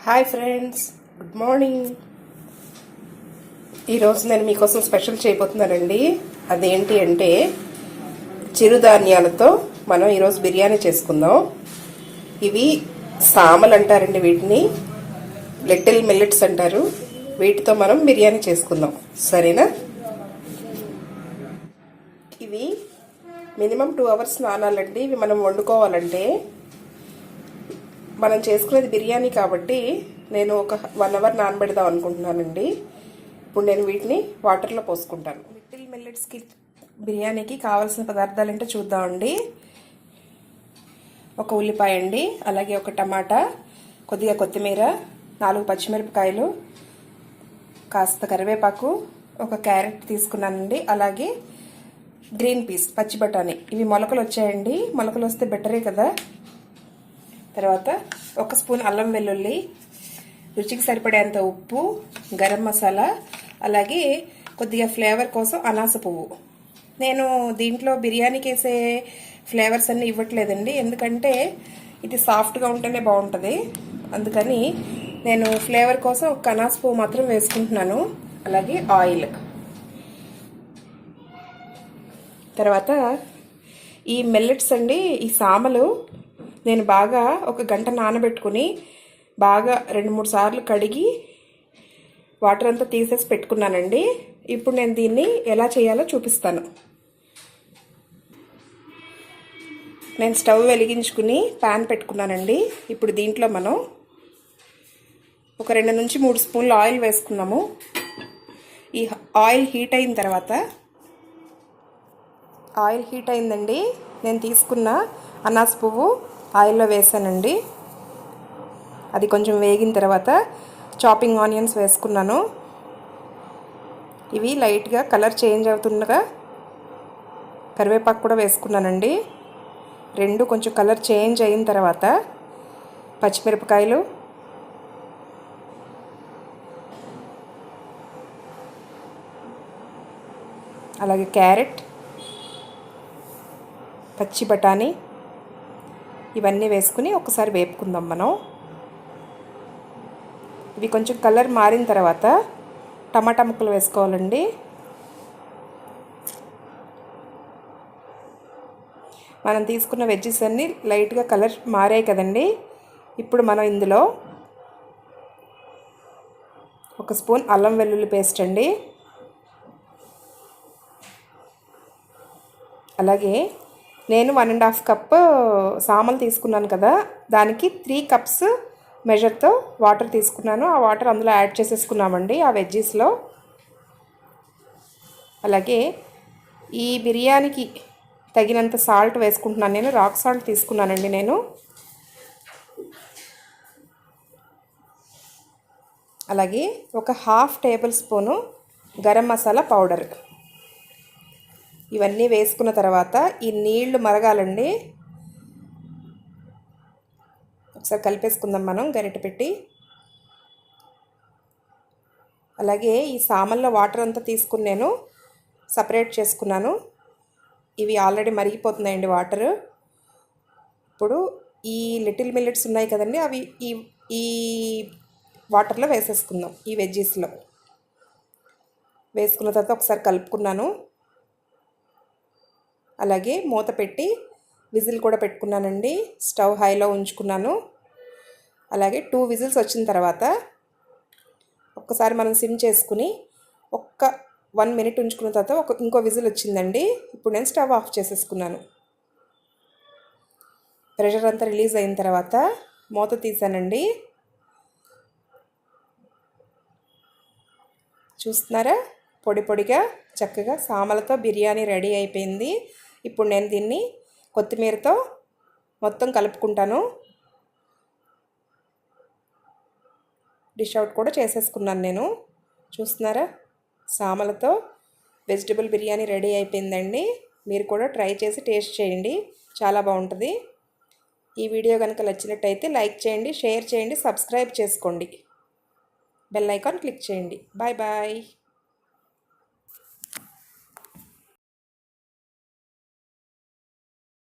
Hi friends, good morning. ఈరోజు నేను మీకోసం స్పెషల్ చేయబోతున్నానండి. అదేంటి అంటే చిరుధాన్యాలతో మనం ఈరోజు బిర్యానీ చేసుకుందాం. ఇవి సామలు అంటారండి, వీటిని లిటిల్ మిల్లెట్స్ అంటారు. వీటితో మనం బిర్యానీ చేసుకుందాం, సరేనా? ఇవి మినిమం 2 hours నానాలండి. ఇవి మనం వండుకోవాలంటే, మనం చేసుకునేది బిర్యానీ కాబట్టి నేను ఒక 1 hour నానబెడదాం అనుకుంటున్నానండి. ఇప్పుడు నేను వీటిని వాటర్లో పోసుకుంటాను. లిటిల్ మిల్లెట్స్కి బిర్యానీకి కావాల్సిన పదార్థాలు ఏంటో చూద్దామండి. ఒక ఉల్లిపాయ అండి, అలాగే ఒక టమాటా, కొద్దిగా కొత్తిమీర, 4 పచ్చిమిరపకాయలు, కాస్త కరివేపాకు, ఒక క్యారెట్ తీసుకున్నానండి, అలాగే గ్రీన్ పీస్ పచ్చి బఠానీ. ఇవి మొలకలు వచ్చాయండి. మొలకలు వస్తే బెటరే కదా. తర్వాత 1 స్పూన్ అల్లం వెల్లుల్లి, రుచికి సరిపడేంత ఉప్పు, గరం మసాలా, అలాగే కొద్దిగా ఫ్లేవర్ కోసం అనాస పువ్వు. నేను దీంట్లో బిర్యానీకి వేసే ఫ్లేవర్స్ అన్నీ ఇవ్వట్లేదండి, ఎందుకంటే ఇది సాఫ్ట్గా ఉంటేనే బాగుంటుంది. అందుకని నేను ఫ్లేవర్ కోసం ఒక అనాస పువ్వు మాత్రం వేసుకుంటున్నాను. అలాగే ఆయిల్. తర్వాత ఈ మిల్లెట్స్ అండి, ఈ సామలు నేను బాగా 1 గంట నానబెట్టుకుని బాగా 2-3 సార్లు కడిగి వాటర్ అంతా తీసేసి పెట్టుకున్నానండి. ఇప్పుడు నేను దీన్ని ఎలా చేయాలో చూపిస్తాను. నేను స్టవ్ వెలిగించుకుని ప్యాన్ పెట్టుకున్నానండి. ఇప్పుడు దీంట్లో మనం ఒక 2 నుంచి 3 స్పూన్లు ఆయిల్ వేసుకున్నాము. ఈ ఆయిల్ హీట్ అయిన తర్వాత, ఆయిల్ హీట్ అయిందండి. నేను తీసుకున్న అనాస పువ్వు ఆయిల్లో వేసానండి. అది కొంచెం వేగిన తర్వాత చాపింగ్ ఆనియన్స్ వేసుకున్నాను. ఇవి లైట్గా కలర్ చేంజ్ అవుతుండగా కరివేపాకు కూడా వేసుకున్నానండి. 2 కొంచెం కలర్ చేంజ్ అయిన తర్వాత పచ్చిమిరపకాయలు, అలాగే క్యారెట్, పచ్చి బఠానీ ఇవన్నీ వేసుకుని ఒకసారి వేపుకుందాం మనం. ఇవి కొంచెం కలర్ మారిన తర్వాత టమాటా ముక్కలు వేసుకోవాలండి. మనం తీసుకున్న వెజ్జెస్ అన్నీ లైట్గా కలర్ మారాయి కదండి. ఇప్పుడు మనం ఇందులో 1 స్పూన్ అల్లం వెల్లుల్లి పేస్ట్ అండి, అలాగే నేను 1.5 కప్ సామలు తీసుకున్నాను కదా, దానికి 3 cups మెజర్తో వాటర్ తీసుకున్నాను. ఆ వాటర్ అందులో యాడ్ చేసేసుకున్నామండి ఆ వెజ్జీస్లో. అలాగే ఈ బిర్యానీకి తగినంత సాల్ట్ వేసుకుంటున్నాను. నేను రాక్ సాల్ట్ తీసుకున్నానండి. నేను అలాగే ఒక 1/2 table spoon garam masala powder. ఇవన్నీ వేసుకున్న తర్వాత ఈ నీళ్లు మరగాలండి. ఒకసారి కలిపేసుకుందాం మనం గరిటె పెట్టి. అలాగే ఈ సామల్లో వాటర్ అంతా తీసుకుని నేను సపరేట్ చేసుకున్నాను. ఇవి ఆల్రెడీ మరిగిపోతున్నాయండి వాటర్. ఇప్పుడు ఈ లిటిల్ మిల్లెట్స్ ఉన్నాయి కదండి, అవి ఈ ఈ వాటర్లో వేసేసుకుందాం. ఈ వెజ్జీస్లో వేసుకున్న తర్వాత ఒకసారి కలుపుకున్నాను. అలాగే మూత పెట్టి విజిల్ కూడా పెట్టుకున్నానండి. స్టవ్ హైలో ఉంచుకున్నాను. అలాగే 2 విజిల్స్ వచ్చిన తర్వాత ఒక్కసారి మనం సిమ్ చేసుకుని 1 minute ఉంచుకున్న తర్వాత ఇంకో విజిల్ వచ్చిందండి. ఇప్పుడు నేను స్టవ్ ఆఫ్ చేసేసుకున్నాను. ప్రెషర్ అంతా రిలీజ్ అయిన తర్వాత మూత తీసానండి. చూస్తున్నారా, పొడి పొడిగా చక్కగా సామలతో బిర్యానీ రెడీ అయిపోయింది. ఇప్పుడు నేను దీన్ని కొత్తిమీరతో మొత్తం కలుపుకుంటాను. డిష్ అవుట్ కూడా చేసేసుకున్నాను నేను. చూస్తున్నారా, సామలతో వెజిటబుల్ బిర్యానీ రెడీ అయిపోయిందండి. మీరు కూడా ట్రై చేసి టేస్ట్ చేయండి, చాలా బాగుంటుంది. ఈ వీడియో కనుక నచ్చినట్టయితే లైక్ చేయండి, షేర్ చేయండి, సబ్స్క్రైబ్ చేసుకోండి, బెల్ ఐకాన్ క్లిక్ చేయండి. Bye bye.